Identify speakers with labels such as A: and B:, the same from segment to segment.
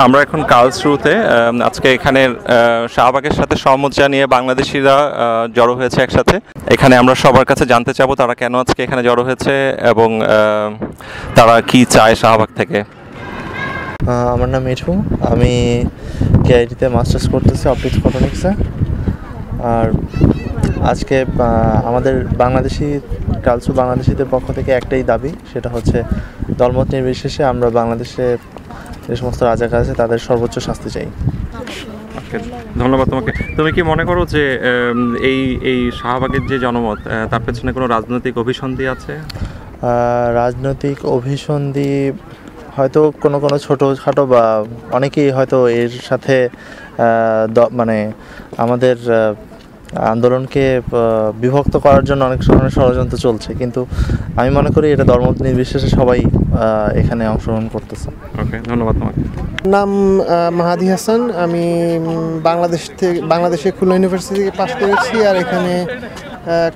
A: আমরা এখন কার্লসরুতে আজকে এখানে শাহবাগের সাথে সহমত জানিয়ে বাংলাদেশিরা জড়ো হয়েছে একসাথে। এখানে আমরা সবার কাছে জানতে চাবো তারা কেন আজকে এখানে জড়ো হয়েছে এবং তারা কি চায় শাহবাগ থেকে।
B: আমার নাম মিঠু, আমি কেআইটিতে মাস্টার্স করতেছি অপটিক্স ফটোনিক্সে। আর আজকে আমাদের বাংলাদেশিদের পক্ষ থেকে একটাই দাবি, সেটা হচ্ছে দলমত নির্বিশেষে আমরা বাংলাদেশে যে সমস্ত রাজাকার আছে তাদের সর্বোচ্চ শাস্তি চাই।
A: ধন্যবাদ তোমাকে। তুমি কি মনে করো যে এই শাহবাগের যে জনমত তার পেছনে কোনো রাজনৈতিক অভিসন্ধি আছে?
B: রাজনৈতিক অভিসন্ধি হয়তো কোনো ছোটোখাটো বা অনেকেই হয়তো এর সাথে মানে আমাদের আন্দোলনকে বিভক্ত করার জন্য অনেক ধরনের ষড়যন্ত্র চলছে, কিন্তু আমি মনে করি এটা ধর্ম নির্বিশেষে সবাই এখানে অংশগ্রহণ করতেছে।
A: ওকে, ধন্যবাদ তোমাকে।
C: নাম মাহাদি হাসান, আমি বাংলাদেশে খুলনা ইউনিভার্সিটি থেকে পাশ করেছি আর এখানে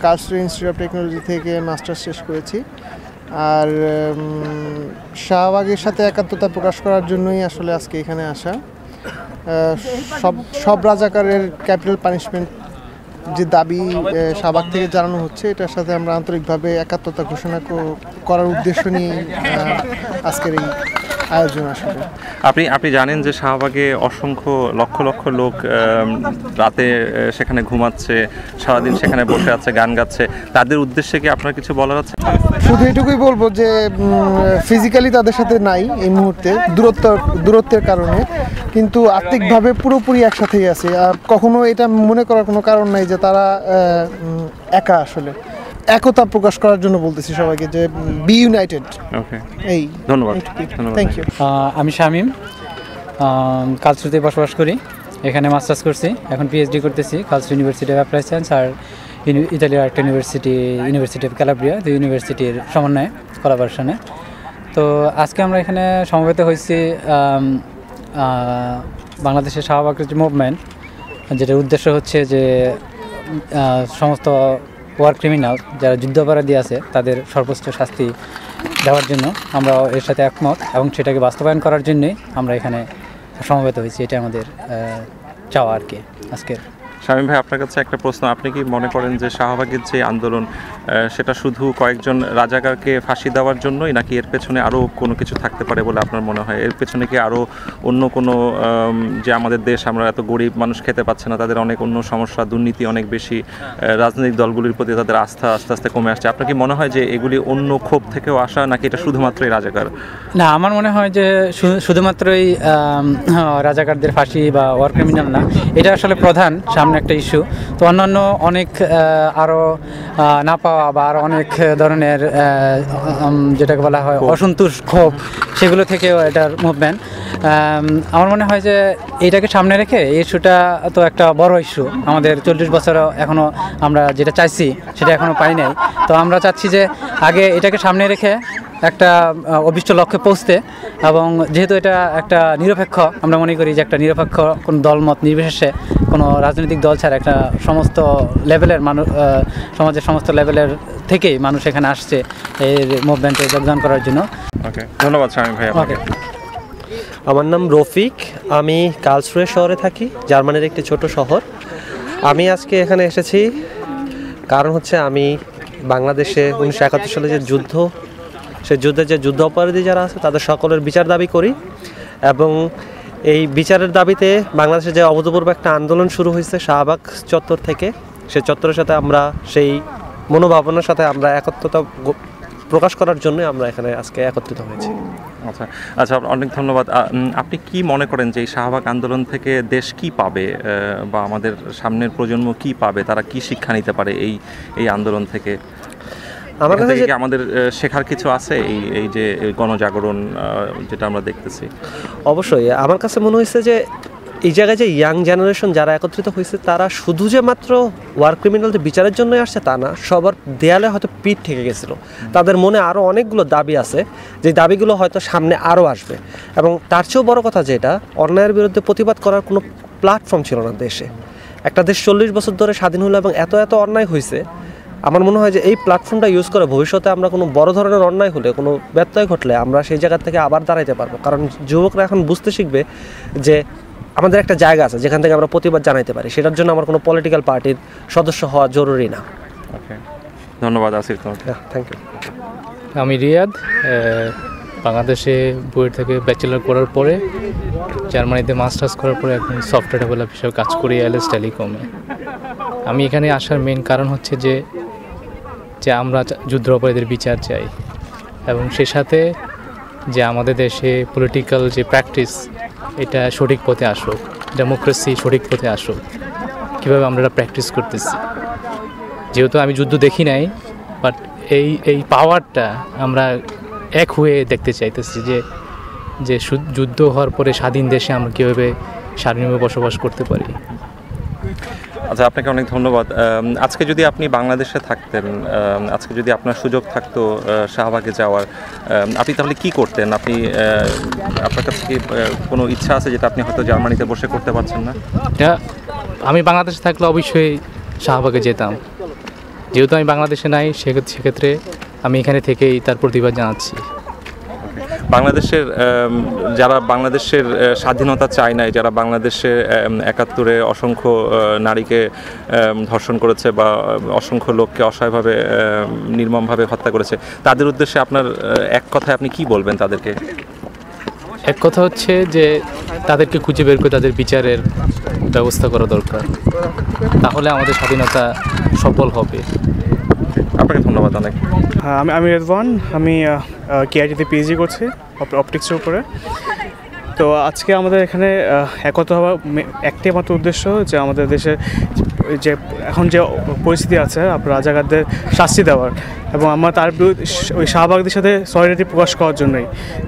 C: কার্লসরু ইনস্টিটিউট অফ টেকনোলজি থেকে মাস্টার্স শেষ করেছি। আর শাহবাগের সাথে একাত্মতা প্রকাশ করার জন্যই আসলে আজকে এখানে আসা। সব রাজাকারের ক্যাপিটাল পানিশমেন্ট যে দাবি শাহবাগ থেকে জানানো হচ্ছে, এটার সাথে আমরা আন্তরিকভাবে একাত্মতা ঘোষণা করার উদ্দেশ্য নিয়ে আজকের এই আয়োজন। আসলে
A: আপনি জানেন যে শাহবাগে অসংখ্য লক্ষ লক্ষ লোক রাতে সেখানে ঘুমাচ্ছে, সারাদিন সেখানে বসে আছে, গান গাচ্ছে। তাদের উদ্দেশ্যে কি আপনার কিছু বলার আছে?
C: শুধু এটুকুই বলবো যে ফিজিক্যালি তাদের সাথে নাই এই মুহূর্তে দূরত্বের কারণে, কিন্তু আত্মিকভাবে পুরোপুরি একসাথেই আছে। আর কখনো এটা মনে করার কোনো কারণ নাই যে তারা একা। আসলে একতা প্রকাশ করার জন্য বলতেছি সবাইকে যে বি ইউনাইটেড।
A: ওকে,
C: এই
A: ধন্যবাদ।
C: Thank you.
D: আমি শামীম, কার্লসরুতে বসবাস করি, এখানে মাস্টার্স করছি, এখন পিএইচডি করতেছি কার্লসরু ইউনিভার্সিটি অফ অ্যাপ্লাইড সায়েন্স আর ইতালির একটা ইউনিভার্সিটি অফ ক্যালাব্রিয়া, দুই ইউনিভার্সিটির সমন্বয়ে কোলাবোরেশনে। তো আজকে আমরা এখানে সমবেত হয়েছি বাংলাদেশের শাহবাগের যে মুভমেন্ট, যেটার উদ্দেশ্য হচ্ছে যে সমস্ত ওয়ার ক্রিমিনাল যারা যুদ্ধাপরাধী আছে তাদের সর্বোচ্চ শাস্তি দেওয়ার জন্য আমরা এর সাথে একমত এবং সেটাকে বাস্তবায়ন করার জন্যই আমরা এখানে সমবেত হয়েছি। এটা আমাদের চাওয়া আর কি আজকের।
A: শামীম ভাই, আপনার কাছে একটা প্রশ্ন। আপনি কি মনে করেন যে শাহবাগের যে আন্দোলন সেটা শুধু কয়েকজন রাজাকারকে ফাঁসি দেওয়ার জন্যই, নাকি এর পেছনে আরও কোনো কিছু থাকতে পারে বলে আপনার মনে হয়? এর পেছনে কি আরও অন্য কোনো, যে আমাদের দেশ, আমরা এত গরিব মানুষ খেতে পাচ্ছে না, তাদের অনেক অন্য সমস্যা, দুর্নীতি অনেক বেশি, রাজনৈতিক দলগুলির প্রতি তাদের আস্থা আস্তে আস্তে কমে আসছে, আপনার কি মনে হয় যে এগুলি অন্য ক্ষোভ থেকেও আসা, নাকি এটা শুধুমাত্রই রাজাকার?
D: না, আমার মনে হয় যে শুধুমাত্রই রাজাকারদের ফাঁসি বা ওয়ার ক্রিমিনাল না, এটা আসলে প্রধান সামনে একটা ইস্যু। তো অন্যান্য অনেক আরও না পাওয়া বা আরও অনেক ধরনের যেটাকে বলা হয় অসন্তোষ, ক্ষোভ, সেগুলো থেকেও এটার মুভমেন্ট। আমার মনে হয় যে এইটাকে সামনে রেখে এই ইস্যুটা তো একটা বড় ইস্যু, আমাদের 40 বছরও এখনও আমরা যেটা চাইছি সেটা এখনও পাই নাই। তো আমরা চাচ্ছি যে আগে এটাকে সামনে রেখে একটা অভিষ্ট লক্ষ্যে পৌঁছতে, এবং যেহেতু এটা একটা নিরপেক্ষ, আমরা মনে করি যে একটা নিরপেক্ষ কোনো দলমত নির্বিশেষে কোনো রাজনৈতিক দল ছাড়া একটা সমস্ত লেভেলের মানুষ, সমাজের সমস্ত লেভেলের থেকেই মানুষ এখানে আসছে এই মুভমেন্টে যোগদান করার জন্য।
A: ওকে, ধন্যবাদ শামীম ভাই আপনাকে।
E: আমার নাম রফিক, আমি কার্লসরু শহরে থাকি, জার্মানির একটি ছোট শহর। আমি আজকে এখানে এসেছি কারণ হচ্ছে আমি বাংলাদেশে 1971 সালে যে যুদ্ধ, সেই যুদ্ধের যে যুদ্ধ অপরাধী যারা আছে তাদের সকলের বিচার দাবি করি, এবং এই বিচারের দাবিতে বাংলাদেশে যে অভূতপূর্ব একটা আন্দোলন শুরু হয়েছে শাহবাগ চত্বর থেকে, সেই চত্বরের সাথে আমরা সেই মনোভাবনার সাথে আমরা একত্রতা প্রকাশ করার জন্য আমরা এখানে আজকে একত্রিত হয়েছি।
A: আচ্ছা, অনেক ধন্যবাদ। আপনি কি মনে করেন যে এই শাহবাগ আন্দোলন থেকে দেশ কি পাবে, বা আমাদের সামনের প্রজন্ম কি পাবে, তারা কি শিক্ষা নিতে পারে এই আন্দোলন থেকে? আমার কাছে আমাদের শেখার কিছু আছে এই যে গণজাগরণ যেটা আমরা দেখতেছি?
E: অবশ্যই আমার কাছে মনে হয়েছে যে এই জায়গায় যে ইয়াং জেনারেশন যারা একত্রিত হয়েছে তারা শুধু যে মাত্র ওয়ার ক্রিমিনালদের বিচারের জন্যই আসছে তা না, সবার দেয়ালে হয়তো পিঠ থেকে গেছিলো, তাদের মনে আরও অনেকগুলো দাবি আছে, যে দাবিগুলো হয়তো সামনে আরও আসবে। এবং তার চেয়েও বড় কথা যেটা, অন্যায়ের বিরুদ্ধে প্রতিবাদ করার কোনো প্ল্যাটফর্ম ছিল না দেশে। একটা দেশ 40 বছর ধরে স্বাধীন হলো এবং এত অন্যায় হয়েছে আমার মনে হয় যে এই প্ল্যাটফর্মটা ইউজ করে ভবিষ্যতে আমরা কোনো বড় ধরনের অন্যায় হলে, কোনো ব্যত্যয় ঘটলে আমরা সেই জায়গা থেকে আবার দাঁড়াইতে পারবো। কারণ যুবকরা এখন বুঝতে শিখবে যে আমাদের একটা জায়গা আছে যেখান থেকে আমরা প্রতিবাদ জানাইতে পারি। সেটার জন্য আমার কোনো পলিটিক্যাল পার্টির সদস্য হওয়া জরুরি না।
A: ওকে, ধন্যবাদ আসিফ তোমাকে।
E: Thank you.
F: আমি রিয়াদ, বাংলাদেশে বুয়েট থেকে ব্যাচেলর করার পরে জার্মানিতে মাস্টার্স করার পরে এখন সফটওয়্যার ডেভেলপ হিসেবে কাজ করি এলএস টেলিকমে। আমি এখানে আসার মেন কারণ হচ্ছে যে আমরা যুদ্ধ অপরাধীদের বিচার চাই, এবং সেই সাথে যে আমাদের দেশে পলিটিক্যাল যে প্র্যাকটিস এটা সঠিক পথে আসুক, ডেমোক্রেসি সঠিক পথে আসুক, কীভাবে আমরা এটা প্র্যাকটিস করতেছি। যেহেতু আমি যুদ্ধ দেখি নাই, বাট এই পাওয়ারটা আমরা এক হয়ে দেখতে চাইতেছি যে যুদ্ধ হওয়ার পরে স্বাধীন দেশে আমরা কীভাবে স্বাধীনভাবে বসবাস করতে পারি।
A: আচ্ছা, আপনাকে অনেক ধন্যবাদ। আজকে যদি আপনি বাংলাদেশে থাকতেন, আজকে যদি আপনার সুযোগ থাকতো শাহবাগে যাওয়ার, আপনি তাহলে কি করতেন? আপনার কাছে কি কোনো ইচ্ছা আছে যেটা আপনি হয়তো জার্মানিতে বসে করতে পারছেন না?
F: আমি বাংলাদেশে থাকলে অবশ্যই শাহবাগে যেতাম। যেহেতু আমি বাংলাদেশে নাই, সেক্ষেত্রে আমি এখানে থেকেই তার প্রতিবাদ জানাচ্ছি।
A: বাংলাদেশের যারা বাংলাদেশের স্বাধীনতা চায় নাই, যারা বাংলাদেশে ৭১-এ অসংখ্য নারীকে ধর্ষণ করেছে বা অসংখ্য লোককে অসহায়ভাবে নির্মমভাবে হত্যা করেছে, তাদের উদ্দেশ্যে আপনার এক কথায় আপনি কি বলবেন তাদেরকে?
F: এক কথা হচ্ছে যে তাদেরকে খুঁজে বের করে তাদের বিচারের ব্যবস্থা করা দরকার, তাহলে আমাদের স্বাধীনতা সফল হবে।
A: আপনাকে ধন্যবাদ অনেক।
G: আমি রেদওয়ান, আমি কেআইটিতে পিএইচডি করছি অপটিক্সের উপরে। তো আজকে আমাদের এখানে একতা হওয়া একটাই মাত্র উদ্দেশ্য যে আমাদের দেশে যে এখন যে পরিস্থিতি আছে রাজাকারদের শাস্তি দেওয়ার, এবং আমরা তার বিরুদ্ধে ওই শাহবাগদের সাথে সলিডারিটি প্রকাশ করার জন্যই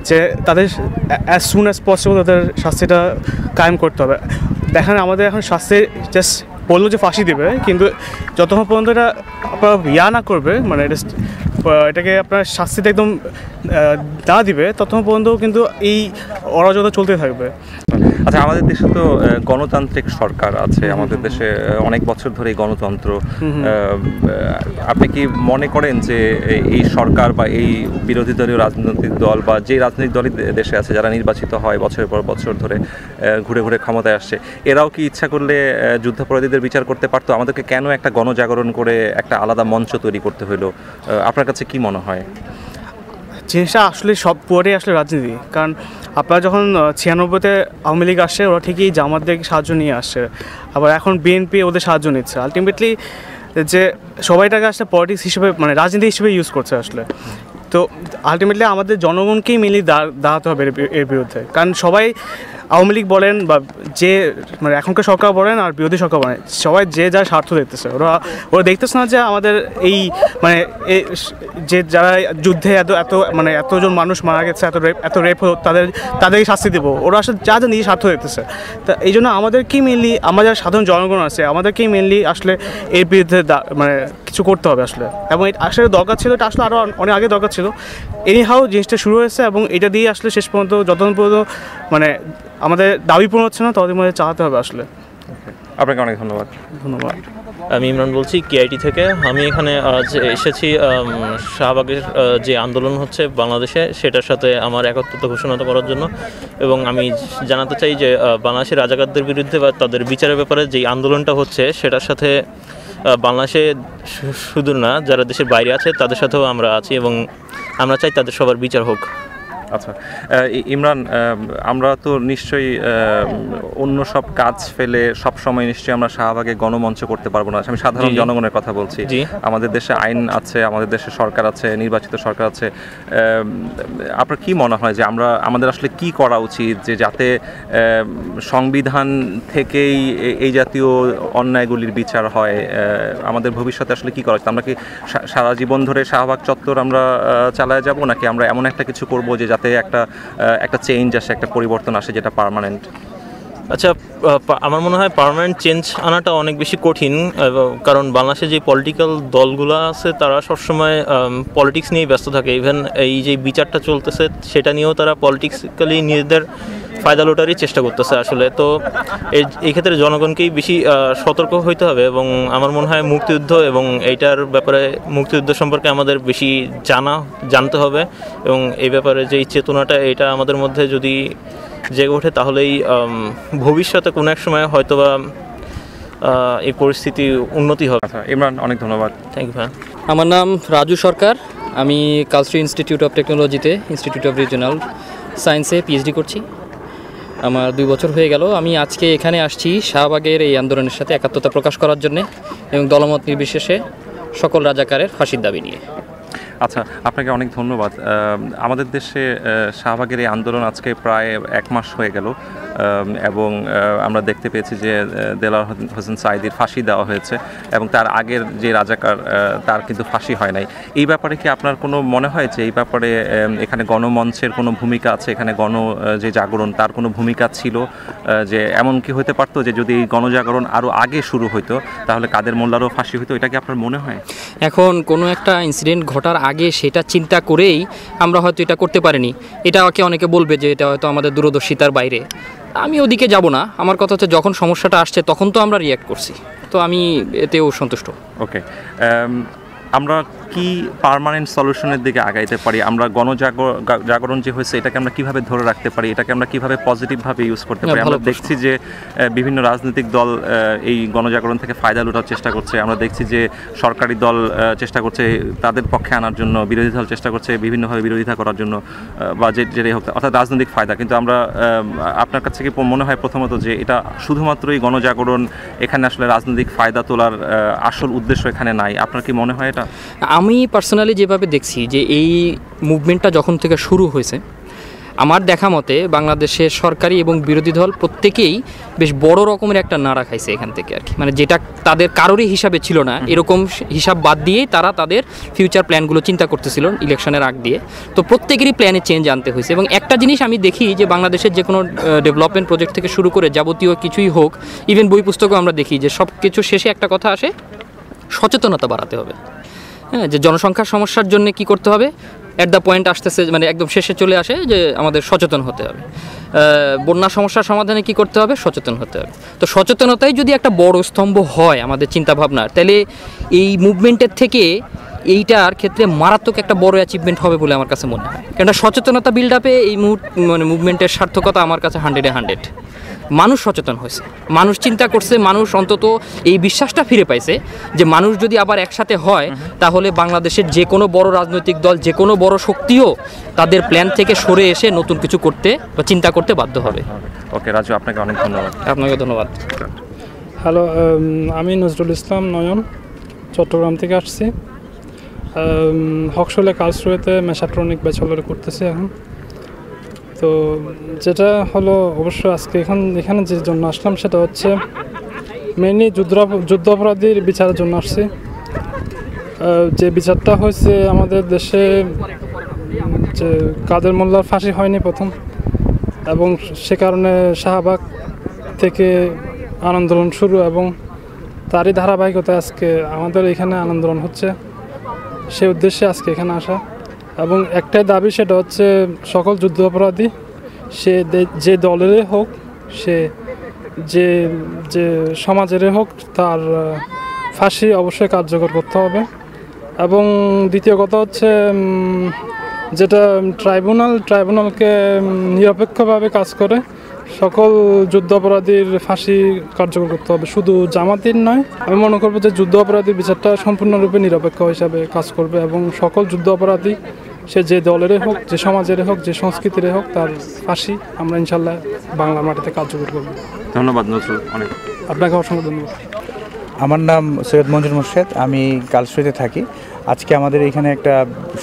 G: যে তাদের অ্যাজ সুন অ্যাজ পসিবল তাদের শাস্তিটা কায়েম করতে হবে। দেখেন আমাদের এখন শাস্তি জাস্ট বললো যে ফাঁসি দেবে, কিন্তু যতক্ষণ পর্যন্ত এটা আপনার না করবে, মানে এটাকে আপনার শাস্তিটা একদম না দিবে, ততক্ষণ পর্যন্ত কিন্তু এই অরাজকতা চলতে থাকবে।
A: আচ্ছা, আমাদের দেশে তো গণতান্ত্রিক সরকার আছে, আমাদের দেশে অনেক বছর ধরে গণতন্ত্র। আপনি কি মনে করেন যে এই সরকার বা এই বিরোধী দলীয় রাজনৈতিক দল বা যে রাজনৈতিক দলই দেশে আছে, যারা নির্বাচিত হয় বছরের পর বছর ধরে ঘুরে ঘুরে ক্ষমতায় আসছে, এরাও কি ইচ্ছা করলে যুদ্ধাপরাধীদের বিচার করতে পারতো? আমাদেরকে কেন একটা গণজাগরণ করে একটা আলাদা মঞ্চ তৈরি করতে হলো? আপনার কাছে কি মনে হয়?
G: জিনিসটা আসলে সব পরে আসলে রাজনীতি। কারণ আপনারা যখন ৯৬-তে আওয়ামী লীগ আসছে, ওরা ঠিকই জামাতদের সাহায্য নিয়ে আসছে, আবার এখন বিএনপি ওদের সাহায্য নিচ্ছে। আলটিমেটলি যে সবাইটাকে আসলে পলিটিক্স হিসেবে, মানে রাজনীতি হিসেবে ইউজ করছে আসলে। তো আলটিমেটলি আমাদের জনগণকেই মিলিয়ে দাঁড়াতে হবে এর বিরুদ্ধে। কারণ সবাই আওয়ামী লীগ বলেন বা যে মানে এখনকার সরকার বলেন আর বিরোধী সরকার বলেন, সবাই যে যার স্বার্থ দেখতেছে। ওরা দেখতেছে না যে আমাদের এই মানে যে যারা যুদ্ধে এতজন মানুষ মারা গেছে, এত রেপ হলো, তাদেরকে শাস্তি দেবো। ওরা আসলে যা নিজের স্বার্থ দেখতেছে। তা এই জন্য আমাদেরকেই মেনলি, আমাদের সাধারণ জনগণ আছে, আমাদেরকেই মেনলি আসলে এর বিরুদ্ধে মানে কিছু করতে হবে আসলে। এবং এটা আসলে দরকার ছিল, এটা আসলে আরও অনেক আগে দরকার ছিল। এনিহাও জিনিসটা শুরু হয়েছে, এবং এটা দিয়ে আসলে শেষ পর্যন্ত যতক্ষণ পর্যন্ত মানে আমাদের দাবি পূরণ হচ্ছে না, ততদিন মধ্যে চালাতে হবে আসলে।
A: আপনাকে অনেক ধন্যবাদ।
G: ধন্যবাদ।
H: আমি ইমরান বলছি কেআইটি থেকে। আমি এখানে এসেছি শাহবাগের যে আন্দোলন হচ্ছে বাংলাদেশে, সেটার সাথে আমার একত্রতা ঘোষণা করার জন্য। এবং আমি জানাতে চাই যে বাংলাদেশের রাজাকারদের বিরুদ্ধে বা তাদের বিচারের ব্যাপারে যেই আন্দোলনটা হচ্ছে, সেটার সাথে বাংলাদেশে শুধু না, যারা দেশের বাইরে আছে তাদের সাথেও আমরা আছি, এবং আমরা চাই তাদের সবার বিচার হোক।
A: আচ্ছা ইমরান, আমরা তো নিশ্চয়ই অন্য সব কাজ ফেলে সব সময় নিশ্চয়ই আমরা শাহবাগে গণমঞ্চ করতে পারবো না। আমি সাধারণ জনগণের কথা বলছি। আমাদের দেশে আইন আছে, আমাদের দেশে সরকার আছে, নির্বাচিত সরকার আছে। আপনার কি মনে হয় যে আমাদের আসলে কি করা উচিত যে যাতে সংবিধান থেকেই এই জাতীয় অন্যায়গুলির বিচার হয়? আমাদের ভবিষ্যতে আসলে কি করা উচিত? আমরা কি সারা জীবন ধরে শাহবাগ চত্বর আমরা চালায় যাব, নাকি আমরা এমন একটা কিছু করবো যে যাতে একটা চেঞ্জ আসে, একটা পরিবর্তন আসে যেটা পার্মানেন্ট?
H: আচ্ছা, আমার মনে হয় পার্মানেন্ট চেঞ্জ আনাটা অনেক বেশি কঠিন, কারণ বাংলাদেশে যে পলিটিক্যাল দলগুলো আছে তারা সবসময় পলিটিক্স নিয়েই ব্যস্ত থাকে। ইভেন এই যে বিচারটা চলতেছে সেটা নিয়েও তারা পলিটিক্যালি নিজেদের ফায়দা লোটারই চেষ্টা করতেছে আসলে। তো এই ক্ষেত্রে জনগণকেই বেশি সতর্ক হইতে হবে এবং আমার মনে হয় মুক্তিযুদ্ধ এবং এইটার ব্যাপারে মুক্তিযুদ্ধ সম্পর্কে আমাদের বেশি জানতে হবে এবং এই ব্যাপারে যে চেতনাটা এটা আমাদের মধ্যে যদি জেগে ওঠে তাহলেই ভবিষ্যতে কোনো এক সময় হয়তোবা এই পরিস্থিতি উন্নতি হবে।
A: আচ্ছা ইমরান, অনেক ধন্যবাদ।
H: থ্যাংক ইউ ভাই।
I: আমার নাম রাজু সরকার, আমি কালশ্রী ইনস্টিটিউট অফ টেকনোলজিতে ইনস্টিটিউট অফ রিজিওনাল সায়েন্সে পিএইচডি করছি। আমার 2 বছর হয়ে গেল। আমি আজকে এখানে আসছি শাহবাগের এই আন্দোলনের সাথে একাত্মতা প্রকাশ করার জন্যে এবং দলমত নির্বিশেষে সকল রাজাকারের ফাঁসির দাবি নিয়ে।
A: আচ্ছা, আপনাকে অনেক ধন্যবাদ। আমাদের দেশে শাহবাগের এই আন্দোলন আজকে প্রায় 1 মাস হয়ে গেল এবং আমরা দেখতে পেয়েছি যে দেলোয়ার হোসেন সাঈদীর ফাঁসি দেওয়া হয়েছে এবং তার আগের যে রাজাকার তার কিন্তু ফাঁসি হয় নাই। এই ব্যাপারে কি আপনার কোনো মনে হয় যে এই ব্যাপারে এখানে গণমঞ্চের কোনো ভূমিকা আছে, এখানে যে জাগরণ তার কোনো ভূমিকা ছিল, যে এমন কি হতে পারতো যে যদি এই গণজাগরণ আরও আগে শুরু হতো তাহলে কাদের মোল্লারও ফাঁসি হতো? এটা কি আপনার মনে হয়?
I: এখন কোনো একটা ইনসিডেন্ট ঘটার আগে সেটা চিন্তা করেই আমরা হয়তো এটা করতে পারিনি। এটাকে অনেকে বলবে যে এটা হয়তো আমাদের দূরদর্শিতার বাইরে। আমি ওদিকে যাব না। আমার কথা হচ্ছে যখন সমস্যাটা আসছে তখন তো আমরা রিয়্যাক্ট করছি, তো আমি এতেও সন্তুষ্ট।
A: ওকে, আমরা কি পার্মানেন্ট সলিউশনের দিকে আগাইতে পারি? আমরা গণজাগরণ যে হয়েছে এটাকে আমরা কিভাবে ধরে রাখতে পারি? এটাকে আমরা কিভাবে পজিটিভভাবে ইউজ করতে পারি? আমরা দেখছি যে বিভিন্ন রাজনৈতিক দল এই গণজাগরণ থেকে ফায়দা লুটার চেষ্টা করছে। আমরা দেখছি যে সরকারি দল চেষ্টা করছে তাদের পক্ষে আনার জন্য, বিরোধী দল চেষ্টা করছে বিভিন্নভাবে বিরোধিতা করার জন্য বা যেটাই হোক, অর্থাৎ রাজনৈতিক ফায়দা। কিন্তু আমরা আপনার কাছে কি মনে হয় প্রথমত যে এটা শুধুমাত্রই গণজাগরণ, এখানে আসলে রাজনৈতিক ফায়দা তোলার আসল উদ্দেশ্য এখানে নাই? আপনার কি মনে হয় এটা?
I: আমি পার্সোনালি যেভাবে দেখছি যে এই মুভমেন্টটা যখন থেকে শুরু হয়েছে, আমার দেখা মতে বাংলাদেশের সরকারি এবং বিরোধী দল প্রত্যেকেই বেশ বড় রকমের একটা নাড়া খাইছে এখান থেকে আর কি। মানে যেটা তাদের কারোরই হিসাবে ছিল না, এরকম হিসাব বাদ দিয়েই তারা তাদের ফিউচার প্ল্যানগুলো চিন্তা করতেছিল ইলেকশনের আগ দিয়ে। তো প্রত্যেকেরই প্ল্যানে চেঞ্জ আনতে হয়েছে। এবং একটা জিনিস আমি দেখি যে বাংলাদেশের যে কোনো ডেভেলপমেন্ট প্রজেক্ট থেকে শুরু করে যাবতীয় কিছুই হোক, ইভেন বই পুস্তকও আমরা দেখি যে সব কিছু শেষে একটা কথা আসে, সচেতনতা বাড়াতে হবে। হ্যাঁ, যে জনসংখ্যার সমস্যার জন্য কি করতে হবে, অ্যাট দ্য পয়েন্ট আসতেছে, মানে একদম শেষে চলে আসে যে আমাদের সচেতন হতে হবে। বন্যা সমস্যার সমাধানে কি করতে হবে, সচেতন হতে হবে। তো সচেতনতাই যদি একটা বড় স্তম্ভ হয় আমাদের চিন্তাভাবনার, তাহলে এই মুভমেন্টের থেকে এইটার ক্ষেত্রে মারাত্মক একটা বড় অ্যাচিভমেন্ট হবে বলে আমার কাছে মনে হয়। কেননা সচেতনতা বিল্ড আপে এই মুভমেন্টের সার্থকতা আমার কাছে 100-এ 100। মানুষ সচেতন হয়েছে, মানুষ চিন্তা করছে, মানুষ অন্তত এই বিশ্বাসটা ফিরে পাইছে যে মানুষ যদি আবার একসাথে হয় তাহলে বাংলাদেশের যে কোনো বড় রাজনৈতিক দল, যে কোনো বড় শক্তিও তাদের প্ল্যান থেকে সরে এসে নতুন কিছু করতে বা চিন্তা করতে বাধ্য হবে।
A: ওকে রাজু, আপনাকে অনেক ধন্যবাদ।
I: আপনাকে ধন্যবাদ।
J: হ্যালো, আমি নজরুল ইসলাম নয়ন, চট্টগ্রাম থেকে আসছি। হকশলে কালশ্রুয়েতে মেশাট্রনিক ব্যাচেলর করতেছি এখন। তো যেটা হলো, অবশ্য আজকে এখানে যে জন্য আসলাম সেটা হচ্ছে মেইনলি যুদ্ধাপরাধীর বিচারের জন্য আসছি। যে বিচারটা হয়েছে আমাদের দেশে, যে কাদের মোল্লার ফাঁসি হয়নি প্রথম, এবং সে কারণে শাহবাগ থেকে আন্দোলন শুরু এবং তারই ধারাবাহিকতায় আজকে আমাদের এখানে আন্দোলন হচ্ছে। সে উদ্দেশ্যে আজকে এখানে আসা এবং একটাই দাবি, সেটা হচ্ছে সকল যুদ্ধ অপরাধী, সে যে দলেরই হোক, সে যে সমাজেরই হোক, তার ফাঁসি অবশ্যই কার্যকর করতে হবে। এবং দ্বিতীয় কথা হচ্ছে যেটা ট্রাইব্যুনালকে নিরপেক্ষভাবে কাজ করে সকল যুদ্ধ অপরাধীর ফাঁসি কার্যকর করতে হবে, শুধু জামাতির নয়। আমি মনে করবো যে যুদ্ধ অপরাধীর বিচারটা সম্পূর্ণরূপে নিরপেক্ষ হিসাবে কাজ করবে এবং সকল যুদ্ধ অপরাধী, সে যে দলেরই হোক, যে সমাজের হোক, যে সংস্কৃতির হোক, তার ফাঁসি আমরা ইনশাল্লাহ বাংলা মাটিতে কার্যকর করব।
A: ধন্যবাদ নজরুল, অনেক
J: আপনাকে অসংখ্য ধন্যবাদ।
K: আমার নাম সৈয়দ মঞ্জুর মোর্শেদ, আমি কালশ্রীতে থাকি। আজকে আমাদের এখানে একটা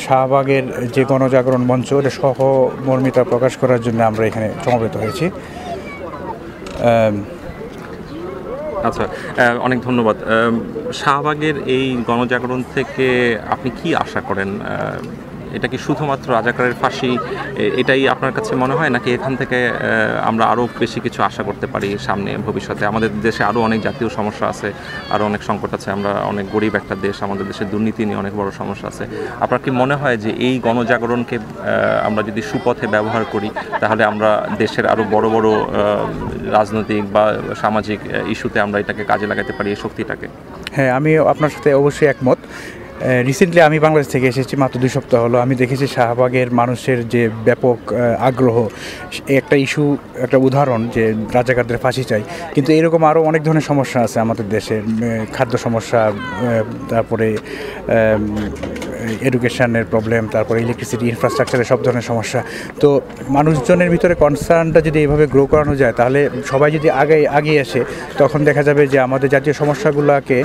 K: শাহবাগের যে গণজাগরণ মঞ্চ, এটা সহমর্মিতা প্রকাশ করার জন্য আমরা এখানে সমবেত হয়েছি।
A: আচ্ছা, অনেক ধন্যবাদ। শাহবাগের এই গণজাগরণ থেকে আপনি কি আশা করেন? এটা কি শুধুমাত্র রাজাকারের ফাঁসি এটাই আপনার কাছে মনে হয়, নাকি এখান থেকে আমরা আরও বেশি কিছু আশা করতে পারি সামনে ভবিষ্যতে? আমাদের দেশে আরও অনেক জাতীয় সমস্যা আছে, আরও অনেক সংকট আছে, আমরা অনেক গরিব একটা দেশ, আমাদের দেশে দুর্নীতি নিয়ে অনেক বড় সমস্যা আছে। আপনার কি মনে হয় যে এই গণজাগরণকে আমরা যদি সুপথে ব্যবহার করি তাহলে আমরা দেশের আরও বড় বড় রাজনৈতিক বা সামাজিক ইস্যুতে আমরা এটাকে কাজে লাগাতে পারি, এই শক্তিটাকে?
K: হ্যাঁ, আমি আপনার সাথে অবশ্যই একমত। রিসেন্টলি আমি বাংলাদেশ থেকে এসেছি, মাত্র 2 সপ্তাহ হলো। আমি দেখেছি শাহবাগের মানুষের যে ব্যাপক আগ্রহ, একটা ইস্যু, একটা উদাহরণ যে রাজাকারদের ফাঁসি চাই। কিন্তু এরকম আরও অনেক ধরনের সমস্যা আছে আমাদের দেশে, খাদ্য সমস্যা, তারপরে এডুকেশনের প্রবলেম, তারপরে ইলেকট্রিসিটি, ইনফ্রাস্ট্রাকচারের সব ধরনের সমস্যা। তো মানুষজনের ভিতরে কনসার্নটা যদি এইভাবে গ্রো করানো যায়, তাহলে সবাই যদি আগে আসে, তখন দেখা যাবে যে আমাদের জাতীয় সমস্যাগুলোকে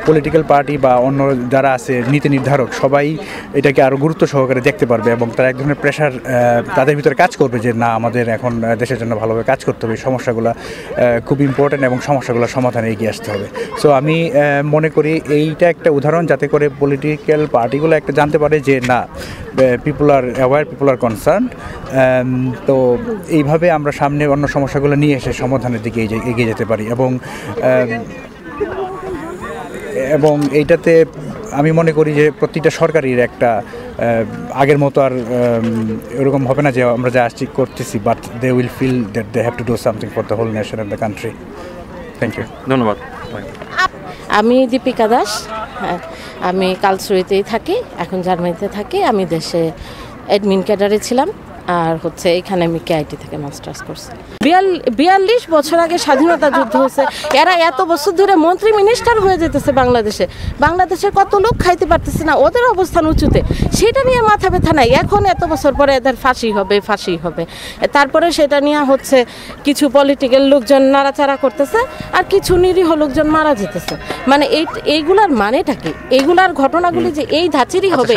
K: পলিটিক্যাল পার্টি বা অন্য যারা আছে নীতি নির্ধারক সবাই এটাকে আরও গুরুত্ব সহকারে দেখতে পারবে, এবং তারা এক ধরনের প্রেশার তাদের ভিতরে কাজ করবে যে না, আমাদের এখন দেশের জন্য ভালোভাবে কাজ করতে হবে, সমস্যাগুলো খুব ইম্পর্ট্যান্ট এবং সমস্যাগুলোর সমাধানে এগিয়ে আসতে হবে। সো আমি মনে করি এইটা একটা উদাহরণ, যাতে করে পলিটিক্যাল পার্টিগুলো একটা জানতে পারে যে না, পিপল আর অ্যাওয়ার, পিপল আর কনসার্ন। তো এইভাবে আমরা সামনে অন্য সমস্যাগুলো নিয়ে এসে সমাধানের দিকে এগিয়ে যেতে পারি। এবং এইটাতে আমি মনে করি যে প্রতিটা সরকারের একটা আগের মতো আর এরকম হবে না যে আমরা যা আসছি করতেছি, but they will feel that they have to do something for the whole nation and the country. Thank you.
A: ধন্যবাদ।
L: আমি দীপিকা দাস, আমি কালসরুইতেই থাকি, এখন জার্মানিতে থাকি। আমি দেশে অ্যাডমিন ক্যাডারে ছিলাম, আর এখানে আমি কেআইটি থেকে মাস্টার্স করছি। 42 বছর আগে স্বাধীনতা যুদ্ধ হয়েছে, এরা এত বছর ধরে মন্ত্রী মিনিস্টার হয়ে যেতেছে বাংলাদেশের কত লোক খাইতে পারতেছে না, ওদের অবস্থান উঁচুতে, সেটা নিয়ে মাথা ব্যথা নাই। এখন এত বছর পরে এদের ফাঁসি হবে, তারপরে সেটা নিয়ে কিছু পলিটিক্যাল লোকজন নাড়াচাড়া করতেছে, আর কিছু নিরীহ লোকজন মারা যেতেছে। মানে এইগুলার মানেটা কি? এইগুলার ঘটনাগুলি যে এই ধাঁচেরই হবে,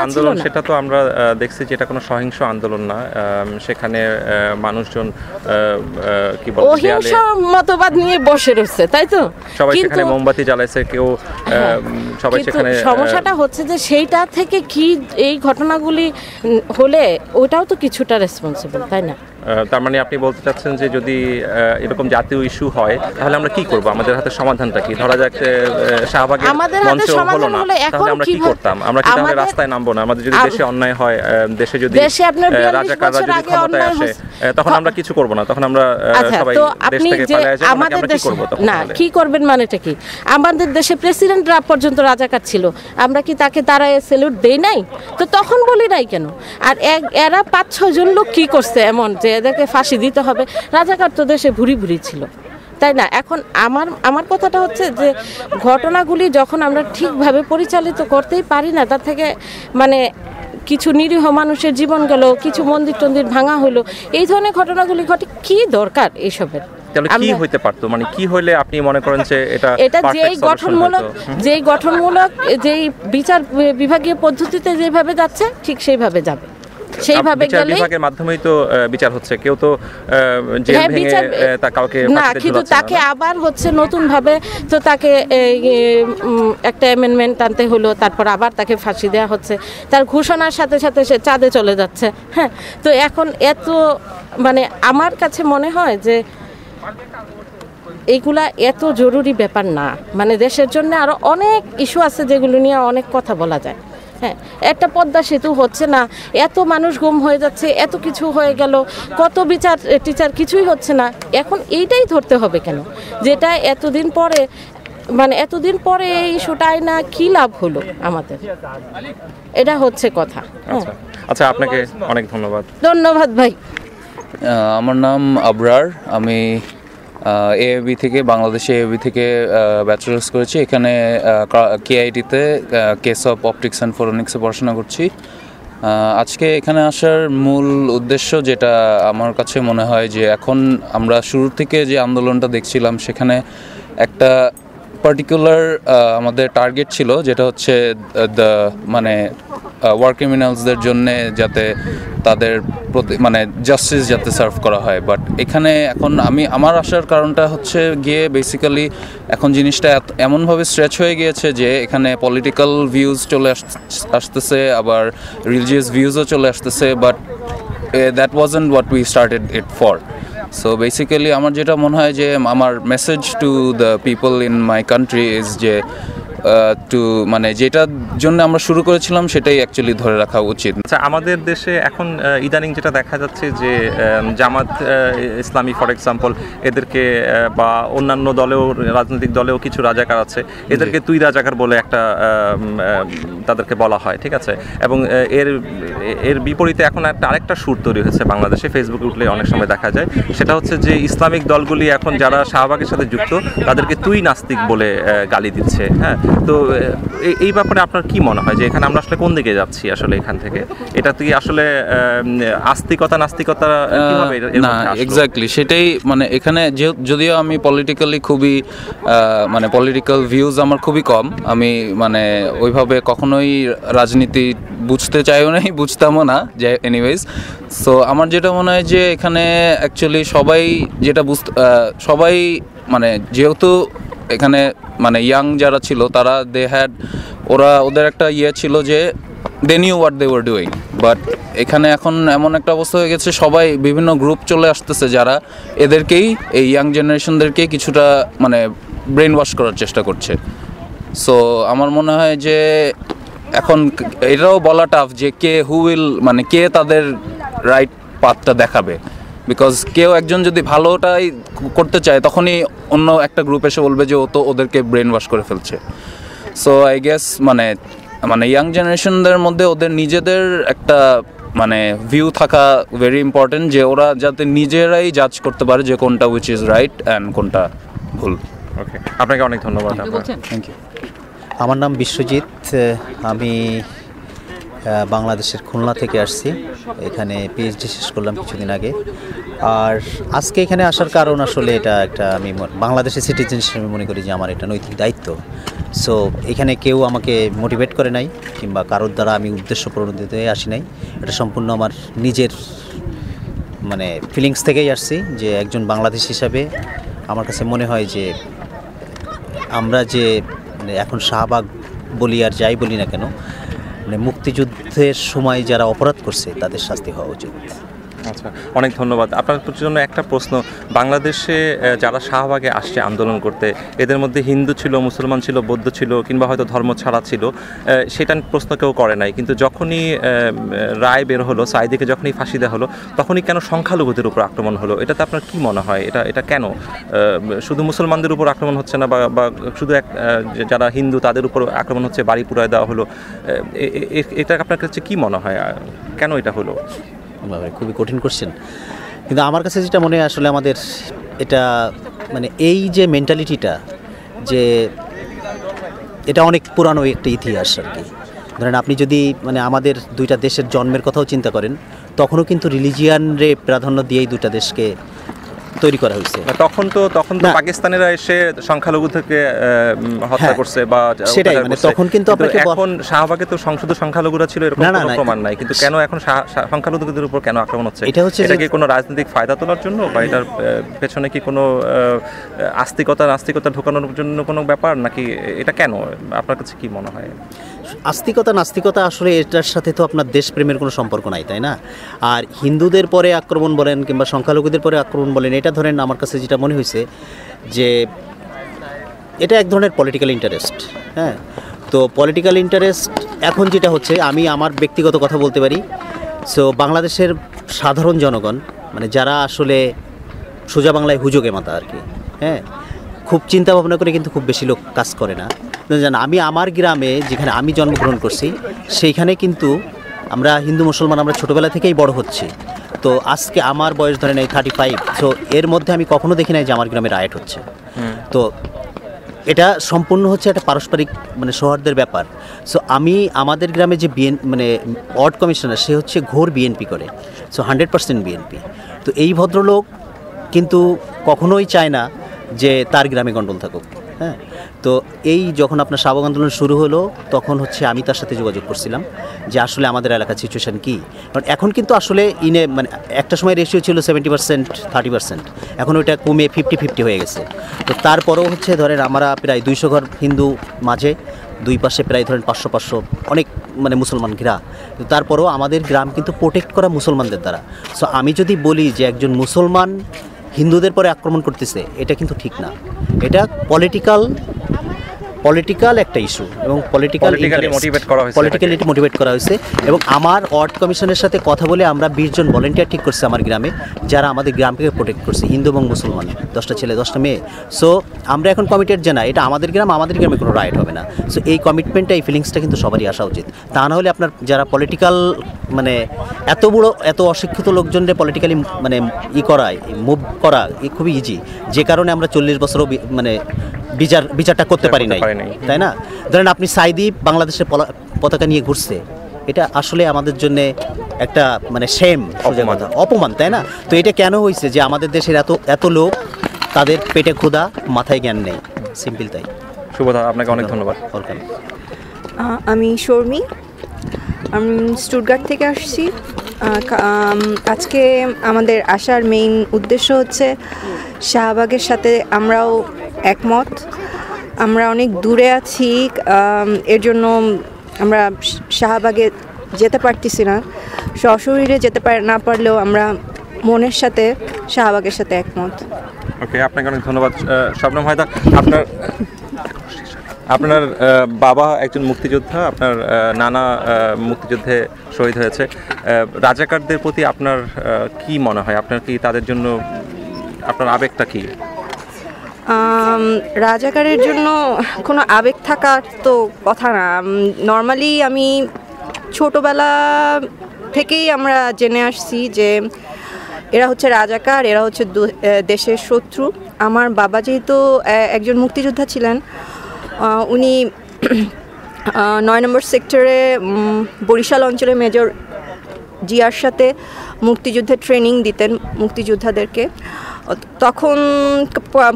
A: আন্দোলন সেটা তো আমরা দেখছি যে এটা কোনো সহিংস আন্দোলন না, সেখানে মানুষজন কি বলে
L: অহিংস মতবাদ নিয়ে বসে রয়েছে, তাই তো?
A: সবাই সেখানে মোমবাতি জ্বালাইছে, কেউ সবাই সেখানে।
L: সমস্যাটা হচ্ছে যে সেইটা থেকে কি এই ঘটনাগুলি হলে ওটাও তো কিছুটা রেসপন্সিবল, তাই না?
A: তার মানে আপনি বলতে চাচ্ছেন যে যদি এরকম জাতীয় ইস্যু হয় তাহলে আমরা কি করব? আমাদের হাতে সমাধানটা কি? ধরা যাক শাহবাগের মঞ্চ হলো না, তাহলে আমরা কি করতাম? আমরা কি তাহলে রাস্তায় নামবো না? আমাদের যদি দেশে অন্যায় হয়, দেশে যদি রাজাকাররা যদি ক্ষমতায় আসে, তখন আমরা কিছু করব না, তখন আমরা সবাই দেশ থেকে পালিয়ে যাব, আমরা কি করব তখন?
L: না, কি করবেন মানেটা কি? আমাদের দেশে প্রেসিডেন্টরা পর্যন্ত রাজাকার ছিল, আমরা কি তাকে দাঁড়ায় স্যালুট দেই নাই? তো তখন বলি নাই কেন? আর এরা 5-6 জন লোক কি করছে এমন যে এদেরকে ফাঁসি দিতে হবে? রাজাকার তো দেশে ভুরি ভুরি ছিল, তাই না? এখন আমার কথাটা হচ্ছে যে ঘটনাগুলি যখন আমরা ঠিকভাবে পরিচালিত করতেই পারি না, তার থেকে মানে কিছু নিরীহ মানুষের জীবন গেল, কিছু মন্দির টন্দির ভাঙা হলো, এই ধরনের ঘটনাগুলি ঘটে, কি দরকার এইসবের?
A: তাহলে কি হইতে পারতো? মানে কি হইলে আপনি মনে করেন যে এটা
L: যেই গঠনমূলক যেই বিচার বিভাগীয় পদ্ধতিতে যেভাবে যাচ্ছে ঠিক সেইভাবে যাবে, সেইভাবে গেলে
A: বিভাগের মাধ্যমেই তো বিচার হচ্ছে। কেউ তো জেল ভেঙে কাউকে
L: না, কিন্তু তাকে আবার নতুন ভাবে তো তাকে একটা অ্যামেন্ডমেন্ট আনতে হলো, তারপর আবার তাকে ফাঁসি দেওয়া হচ্ছে, তার ঘোষণার সাথে সাথে সে চাঁদে চলে যাচ্ছে। হ্যাঁ, তো এখন এত মানে আমার কাছে মনে হয় যে এইগুলা এত জরুরি ব্যাপার না। মানে দেশের জন্য আরো অনেক ইস্যু আছে যেগুলো নিয়ে অনেক কথা বলা যায়। হ্যাঁ, একটা পদ্মা সেতু হচ্ছে না, এত মানুষ গুম হয়ে যাচ্ছে, এত কিছু হয়ে গেল, কত বিচার টিচার কিছুই হচ্ছে না। এখন এইটাই ধরতে হবে কেন? যেটা এতদিন পরে এই ইস্যুটাই না, কি লাভ হলো আমাদের? এটা হচ্ছে কথা।
A: আচ্ছা, আপনাকে অনেক
L: ধন্যবাদ ভাই।
M: আমার নাম আবরার, আমি এএবি থেকে, বাংলাদেশে এএবি থেকে ব্যাচেলার্স করেছি। এখানে কেআইটিতে কেস অফ অপটিক্স অ্যান্ড ফোরেনিক্সে পড়াশোনা করছি। আজকে এখানে আসার মূল উদ্দেশ্য যেটা আমার কাছে মনে হয় যে এখন আমরা শুরু থেকে যে আন্দোলনটা দেখছিলাম সেখানে একটা পার্টিকুলার আমাদের টার্গেট ছিল, যেটা হচ্ছে মানে ওয়ার ক্রিমিনালসদের জন্য যাতে তাদের মানে জাস্টিস যাতে সার্ভ করা হয়। বাট এখানে এখন আমার আসার কারণটা হচ্ছে গিয়ে বেসিক্যালি এখন জিনিসটা এমনভাবে স্ট্রেচ হয়ে গিয়েছে যে এখানে পলিটিক্যাল ভিউজ চলে আসতেছে, আবার রিলিজিয়াস ভিউজও চলে আসতেছে, but that wasn't what we started it for. So basically আমার যেটা মনে হয় যে আমার message to the people in my country is যে টু মানে যেটার জন্য আমরা শুরু করেছিলাম সেটাই অ্যাকচুয়ালি ধরে রাখা উচিত।
A: আচ্ছা, আমাদের দেশে এখন ইদানিং যেটা দেখা যাচ্ছে যে জামাত ইসলামী ফর এক্সাম্পল এদেরকে বা অন্যান্য দলেও রাজনৈতিক দলেও কিছু রাজাকার আছে, এদেরকে তুই রাজাকার বলে একটা তাদেরকে বলা হয়, ঠিক আছে। এবং এর বিপরীতে এখন আরেকটা সুর তৈরি হয়েছে বাংলাদেশে, ফেসবুকে উঠলে অনেক সময় দেখা যায়, সেটা হচ্ছে যে ইসলামিক দলগুলি এখন যারা শাহবাগের সাথে যুক্ত তাদেরকে তুই নাস্তিক বলে গালি দিচ্ছে। হ্যাঁ, তো এই ব্যাপারে আপনার কি মনে হয় যে এখানে আমরা আসলে কোন দিকে যাচ্ছি আসলে এখান থেকে? এটা কি আসলে আস্তিকতা নাস্তিকতা কিভাবে?
M: না, এক্স্যাক্টলি সেটাই। মানে এখানে যদিও আমি পলিটিক্যালি খুবই মানে পলিটিক্যাল ভিউজ আমার খুবই কম, আমি মানে ওইভাবে কখনোই রাজনীতি বুঝতে চাইও নাই, বুঝতামও না যে এনিওয়েজ। সো আমার যেটা মনে হয় যে এখানে অ্যাকচুয়ালি সবাই মানে যেহেতু এখানে মানে ইয়াং যারা ছিল তারা ওদের একটা ছিল যে they knew what they were doing. But এখানে এখন এমন একটা অবস্থা হয়ে গেছে, সবাই বিভিন্ন গ্রুপ চলে আসতেছে যারা এদেরকেই, এই ইয়াং জেনারেশনদেরকেই কিছুটা মানে ব্রেন ওয়াশ করার চেষ্টা করছে। সো আমার মনে হয় যে এখন এটাও বলা টাফ যে কে তাদের রাইট পাথটা দেখাবে। বিকজ কেউ একজন যদি ভালোটাই করতে চায় তখনই অন্য একটা গ্রুপ এসে বলবে যে ও তো ওদেরকে ব্রেন ওয়াশ করে ফেলছে। সো আই গেস মানে ইয়াং জেনারেশনদের মধ্যে ওদের নিজেদের একটা মানে ভিউ থাকা ভেরি ইম্পর্টেন্ট, যে ওরা যাতে নিজেরাই জাজ করতে পারে যে কোনটা উইচ ইজ রাইট অ্যান্ড কোনটা ভুল।
A: ওকে, আপনাকে অনেক ধন্যবাদ।
M: Thank you.
N: আমার নাম বিশ্বজিৎ, আমি বাংলাদেশের খুলনা থেকে আসছি, এখানে পিএইচডি শেষ করলাম কিছুদিন আগে। আর আজকে এখানে আসার কারণ আসলে এটা একটা আমি বাংলাদেশের সিটিজেন হিসেবে মনে করি যে আমার এটা নৈতিক দায়িত্ব। সো এখানে কেউ আমাকে মোটিভেট করে নাই কিংবা কারোর দ্বারা আমি উদ্দেশ্য প্রণোদিত হয়ে আসি নাই, এটা সম্পূর্ণ আমার নিজের মানে ফিলিংস থেকেই আসছি যে একজন বাংলাদেশ হিসাবে আমার কাছে মনে হয় যে আমরা যে এখন শাহবাগ বলি আর যাই বলি না কেন, মানে মুক্তিযুদ্ধের সময় যারা অপরাধ করছে তাদের শাস্তি হওয়া উচিত।
A: আচ্ছা, অনেক ধন্যবাদ। আপনার জন্য একটা প্রশ্ন, বাংলাদেশে যারা শাহবাগে আসছে আন্দোলন করতে, এদের মধ্যে হিন্দু ছিল, মুসলমান ছিল, বৌদ্ধ ছিল, কিংবা হয়তো ধর্ম ছাড়া ছিল, সেটা প্রশ্ন কেউ করে নাই। কিন্তু যখনই রায় বের হলো, সাঈদীকে যখনই ফাঁসি দেওয়া হলো, তখনই কেন সংখ্যালঘুদের উপর আক্রমণ হলো? এটাতে আপনার কি মনে হয়? এটা কেন শুধু মুসলমানদের উপর আক্রমণ হচ্ছে না, বা শুধু যারা হিন্দু তাদের উপর আক্রমণ হচ্ছে, বাড়ি পুরায় দেওয়া হলো? এটা আপনার কাছে কি মনে হয়, কেন এটা হলো?
N: খুবই কঠিন কোশ্চেন, কিন্তু আমার কাছে যেটা মনে হয় আসলে আমাদের এটা মানে এই যে মেন্টালিটিটা, যে এটা অনেক পুরানো একটা ইতিহাস আর কি। ধরেন আপনি যদি মানে আমাদের দুইটা দেশের জন্মের কথাও চিন্তা করেন, তখনও কিন্তু রিলিজিয়ানরে প্রাধান্য দিয়েই দুইটা দেশকে তৈরি করা হয়েছে।
A: তখন তো পাকিস্তানিরা এসে সংখ্যালঘু থেকে হত্যা করছে বা
N: সেটাই, মানে তখন কিন্তু আপনাকে
A: এখন শাহবাগে তো শুধু সংখ্যালঘুরা ছিল এরকম কোনো প্রমাণ নাই, কিন্তু কেন এখন সংখ্যালঘুদের উপর কেন আক্রমণ হচ্ছে? এটা কি কোনো রাজনৈতিক ফায়দা তোলার জন্য, বা এটার পেছনে কি কোনো নাস্তিকতা ঢোকানোর জন্য কোনো ব্যাপার, নাকি এটা কেন আপনার কাছে কি মনে হয়?
N: নাস্তিকতা আসলে এটার সাথে তো আপনার দেশপ্রেমের কোনো সম্পর্ক নাই, তাই না? আর হিন্দুদের পরে আক্রমণ বলেন কিংবা সংখ্যালঘুদের পরে আক্রমণ বলেন, এটা ধরেন আমার কাছে যেটা মনে হয়েছে যে এটা এক ধরনের পলিটিক্যাল ইন্টারেস্ট। হ্যাঁ, তো পলিটিক্যাল ইন্টারেস্ট এখন যেটা হচ্ছে, আমি আমার ব্যক্তিগত কথা বলতে পারি। সো বাংলাদেশের সাধারণ জনগণ মানে যারা আসলে সোজা বাংলায় হুজুগে মাতা আর কি, হ্যাঁ, খুব চিন্তা ভাবনা করে কিন্তু খুব বেশি লোক কাজ করে না। আমি আমার গ্রামে যেখানে আমি জন্মগ্রহণ করছি সেইখানে কিন্তু আমরা হিন্দু মুসলমান আমরা ছোটোবেলা থেকেই বড় হচ্ছি। তো আজকে আমার বয়স ধরেন এই 35, সো এর মধ্যে আমি কখনো দেখি নাই যে আমার গ্রামে রাইট হচ্ছে। তো এটা সম্পূর্ণ হচ্ছে একটা পারস্পরিক মানে সৌহার্দের ব্যাপার। সো আমাদের গ্রামে যে মানে ওয়ার্ড কমিশনার, সে হচ্ছে ঘোর বিএনপি করে, সো 100% বিএনপি। তো এই ভদ্রলোক কিন্তু কখনোই চায় না যে তার গ্রামে গন্ডগোল থাকুক। হ্যাঁ, তো এই যখন আপনার শাহবাগ আন্দোলন শুরু হলো তখন হচ্ছে আমি তার সাথে যোগাযোগ করছিলাম যে আসলে আমাদের এলাকার সিচুয়েশান কী। কারণ এখন কিন্তু আসলে মানে একটা সময় রেশিও ছিল 70% 30%, এখন ওইটা কমে 50-50 হয়ে গেছে। তো তারপরেও হচ্ছে ধরেন আমরা প্রায় 200 ঘর হিন্দু মাঝে, দুই পাশে প্রায় ধরেন 500 অনেক মানে মুসলমান ঘেরা। তো তারপরেও আমাদের গ্রাম কিন্তু প্রোটেক্ট করা মুসলমানদের দ্বারা। সো আমি যদি বলি যে একজন মুসলমান হিন্দুদের পরে আক্রমণ করতেছে, এটা কিন্তু ঠিক না। এটা পলিটিক্যাল একটা ইস্যু এবং পলিটিক্যালি মোটিভেট করা হয়েছে। এবং আমার ওয়ার্ড কমিশনের সাথে কথা বলে আমরা 20 জন ভলেন্টিয়ার ঠিক করছি আমার গ্রামে, যারা আমাদের গ্রামকে প্রোটেক্ট করছে, হিন্দু এবং মুসলমান, 10টা ছেলে 10টা মেয়ে। সো আমরা এখন কমিটেড যে না, এটা আমাদের গ্রামে কোনো রাইট হবে না। সো এই কমিটমেন্টটা, এই ফিলিংসটা কিন্তু সবারই আসা উচিত। তা না হলে আপনার যারা পলিটিক্যাল মানে এত অশিক্ষিত লোকজনদের পলিটিক্যালি মানে মুভ করা খুবই ইজি, যে কারণে আমরা 40 বছরও মানে বিচারটা করতে পারি নাই, তাই না? ধরেন আপনি সাইদি বাংলাদেশের পতাকা নিয়ে ঘুরছে, এটা আসলে আমাদের জন্য একটা মানে সেম অপমান, তাই না? তো এটা কেন হয়েছে যে আমাদের দেশের এত লোক, তাদের পেটে ক্ষুধা, মাথায় জ্ঞান নেই, সিম্পল তাই।
A: শুভদা, আপনাকে অনেক ধন্যবাদ।
N: ওয়েলকাম।
O: আমি শর্মি, আমি স্টুটগার্ট থেকে আসছি। আজকে আমাদের আসার মেইন উদ্দেশ্য হচ্ছে শাহবাগের সাথে আমরাও একমত। আমরা অনেক দূরে আছি, এর জন্য আমরা শাহবাগে যেতে পারতেছি না, সশরীরে যেতে না পারলেও আমরা মনের সাথে শাহবাগের সাথে একমত।
A: ওকে, আপনাকে অনেক ধন্যবাদ। শবনম হায়দার, আপনার বাবা একজন মুক্তিযোদ্ধা, আপনার নানা মুক্তিযুদ্ধে শহীদ হয়েছে। রাজাকারদের প্রতি আপনার কি মনে হয়? আপনার কি তাদের জন্য আপনার আবেগটা কি?
O: রাজাকারের জন্য কোনো আবেগ থাকার তো কথা না। নর্মালি আমি ছোটোবেলা থেকেই আমরা জেনে আসছি যে এরা হচ্ছে রাজাকার, এরা হচ্ছে দেশের শত্রু। আমার বাবা যেহেতু একজন মুক্তিযোদ্ধা ছিলেন, উনি 9 নম্বর সেক্টরে বরিশাল অঞ্চলে মেজর জিয়ার সাথে মুক্তিযুদ্ধের ট্রেনিং দিতেন মুক্তিযোদ্ধাদেরকে। তখন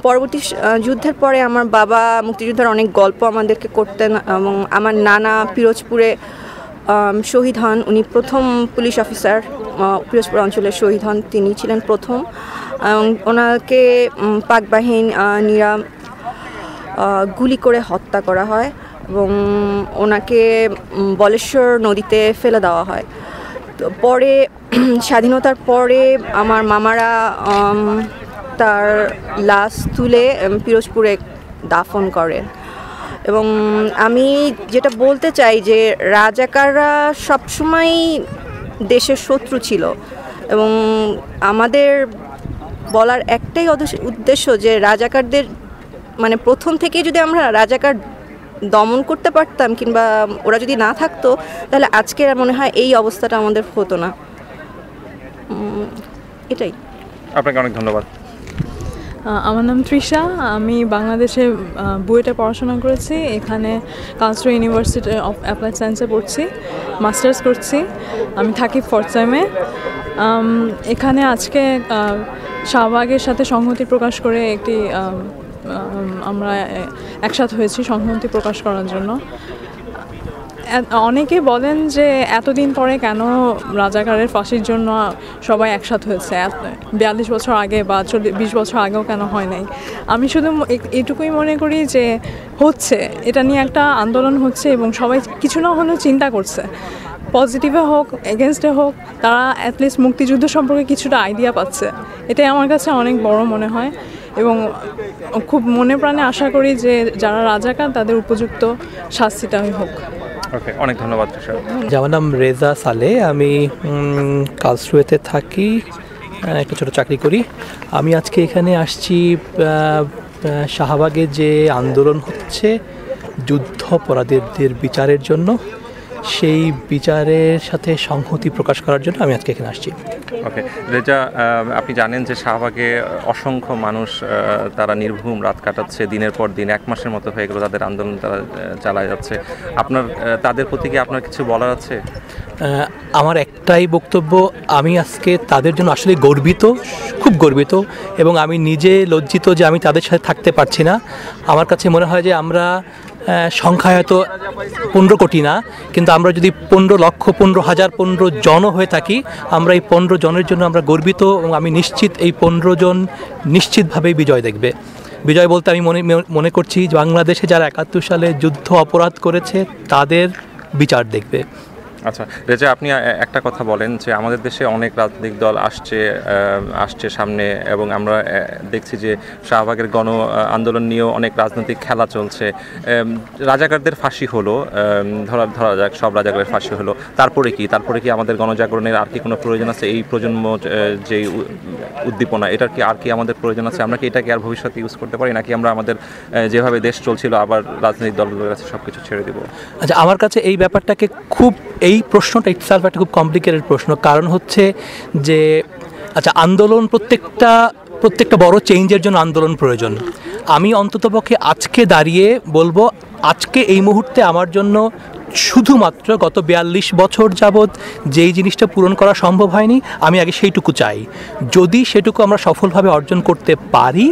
O: পরবর্তী যুদ্ধের পরে আমার বাবা মুক্তিযুদ্ধের অনেক গল্প আমাদেরকে করতেন এবং আমার নানা পিরোজপুরে শহীদ হন। উনি প্রথম পুলিশ অফিসার পিরোজপুর অঞ্চলে শহীদ হন, তিনি ছিলেন প্রথম। ওনাকে পাক বাহিনীরা গুলি করে হত্যা করা হয় এবং ওনাকে বলেশ্বর নদীতে ফেলে দেওয়া হয়। তো পরে স্বাধীনতার পরে আমার মামারা তার লাশ তুলে পিরোজপুরে দাফন করেন। এবং আমি যেটা বলতে চাই যে রাজাকাররা সবসময় দেশের শত্রু ছিল এবং আমাদের বলার একটাই উদ্দেশ্য যে রাজাকারদের মানে প্রথম থেকেই যদি আমরা রাজাকার দমন করতে পারতাম কিংবা ওরা যদি না থাকতো, তাহলে আজকে মনে হয় এই অবস্থাটা আমাদের হতো না। এটাই। আপনাকে
A: অনেক ধন্যবাদ।
P: আমার নাম তৃষা, আমি বাংলাদেশে বুয়েটে পড়াশোনা করেছি। এখানে কালচারাল ইউনিভার্সিটি অফ অ্যাপ্লাইড সায়েন্সে পড়ছি, মাস্টার্স করছি। আমি থাকি ফরসাইমে। এখানে আজকে শাহবাগের সাথে সংহতি প্রকাশ করে একটি আমরা একসাথে হয়েছি সংহতি প্রকাশ করার জন্য। অনেকে বলেন যে এতদিন পরে কেন রাজাকারের ফাঁসির জন্য সবাই একসাথে হয়েছে, 42 বছর আগে বা 20 বছর আগেও কেন হয় নাই। আমি শুধু এটুকুই মনে করি যে হচ্ছে, এটা নিয়ে একটা আন্দোলন হচ্ছে এবং সবাই কিছু না হলেও চিন্তা করছে, পজিটিভে হোক এগেনস্টে হোক, তারা অ্যাটলিস্ট মুক্তিযুদ্ধ সম্পর্কে কিছুটা আইডিয়া পাচ্ছে। এটাই আমার কাছে অনেক বড় মনে হয় এবং খুব মনে প্রাণে আশা করি যে যারা রাজাকার তাদের উপযুক্ত শাস্তিটাই হোক।
A: ওকে, অনেক ধন্যবাদ।
E: আমার নাম রেজা সালে, আমি কালসরুয়েতে থাকি, একটা ছোটো চাকরি করি। আমি আজকে এখানে আসছি শাহবাগে যে আন্দোলন হচ্ছে যুদ্ধাপরাধীদের বিচারের জন্য,
Q: সেই বিচারের সাথে সংহতি প্রকাশ করার জন্য আমি আজকে এখানে আসছি।
A: ওকে রেজা, আপনি জানেন যে শাহবাগে অসংখ্য মানুষ তারা নির্ঘুম রাত কাটাচ্ছে, দিনের পর দিন, 1 মাসের মতো হয়ে গেল তাদের আন্দোলন তারা চালায় যাচ্ছে। আপনার তাদের প্রতি কি আপনার কিছু বলার আছে?
Q: আমার একটাই বক্তব্য, আমি আজকে তাদের জন্য আসলে গর্বিত, খুব গর্বিত, এবং আমি নিজে লজ্জিত যে আমি তাদের সাথে থাকতে পারছি না। আমার কাছে মনে হয় যে আমরা সংখ্যায় হয়তো 15 কোটি না, কিন্তু আমরা যদি 15 লক্ষ, 15,000, 15 জনও হয়ে থাকি, আমরা এই 15 জনের জন্য আমরা গর্বিত, এবং আমি নিশ্চিত এই 15 জন নিশ্চিতভাবেই বিজয় দেখবে। বিজয় বলতে আমি মনে করছি বাংলাদেশে যারা 71 সালে যুদ্ধ অপরাধ করেছে তাদের বিচার দেখবে।
A: আচ্ছা রেজা, আপনি একটা কথা বলেন যে আমাদের দেশে অনেক রাজনৈতিক দল আসছে সামনে, এবং আমরা দেখছি যে শাহবাগের গণ আন্দোলন নিয়েও অনেক রাজনৈতিক খেলা চলছে। রাজাকারদের ফাঁসি হলো, ধরা যাক সব রাজাকারের ফাঁসি হলো, তারপরে কি আমাদের গণজাগরণের আর কি কোনো প্রয়োজন আছে? এই প্রজন্ম যে উদ্দীপনা, এটার কি আর কি আমাদের প্রয়োজন আছে? আমরা কি এটাকে আর ভবিষ্যতে ইউজ করতে পারি, নাকি আমরা আমাদের যেভাবে দেশ চলছিল আবার রাজনৈতিক দলগুলোর কাছে সব কিছু ছেড়ে দিব?
Q: আচ্ছা, আমার কাছে এই ব্যাপারটাকে এই প্রশ্নটা ইটসেলফ একটা খুব কমপ্লিকেটেড প্রশ্ন। কারণ হচ্ছে যে আচ্ছা, আন্দোলন প্রত্যেকটা বড় চেঞ্জের জন্য আন্দোলন প্রয়োজন। আমি অন্ততপক্ষে আজকে দাঁড়িয়ে বলবো, আজকে এই মুহূর্তে আমার জন্য শুধুমাত্র গত 42 বছর যাবৎ যেই জিনিসটা পূরণ করা সম্ভব হয়নি, আমি আগে সেইটুকু চাই। যদি সেটুকু আমরা সফলভাবে অর্জন করতে পারি,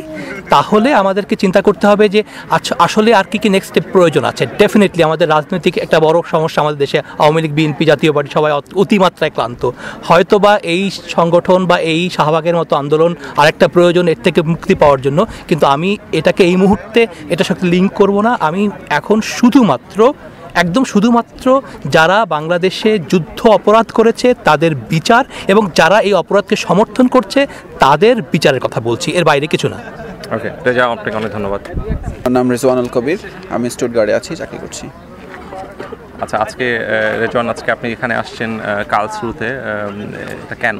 Q: তাহলে আমাদেরকে চিন্তা করতে হবে যে আচ্ছা আসলে আর কি নেক্সট স্টেপ প্রয়োজন আছে। ডেফিনেটলি আমাদের রাজনৈতিক একটা বড় সমস্যা আমাদের দেশে, আওয়ামী লীগ, বিএনপি, জাতীয় পার্টি সবাই অতিমাত্রায় ক্লান্ত। হয়তোবা এই সংগঠন বা এই শাহবাগের মতো আন্দোলন আরেকটা প্রয়োজন এর থেকে মুক্তি পাওয়ার জন্য, কিন্তু আমি এটাকে এই মুহূর্তে এটার সাথে লিঙ্ক করব না। আমি এখন শুধুমাত্র যারা বাংলাদেশে যুদ্ধ অপরাধ করেছে তাদের বিচার, এবং যারা এই অপরাধকে সমর্থন করছে তাদের বিচারের কথা বলছি, এর বাইরে কিছু না।
A: ওকে রেজা, আপনাকে অনেক ধন্যবাদ।
R: আমার নাম রেজওয়ানুল কবির, আমি স্টুটগার্টে আছি, চাকরি করছি।
A: আচ্ছা, রেজওয়ান, আজকে আপনি এখানে আসছেন কার্লসরুতে, এটা কেন?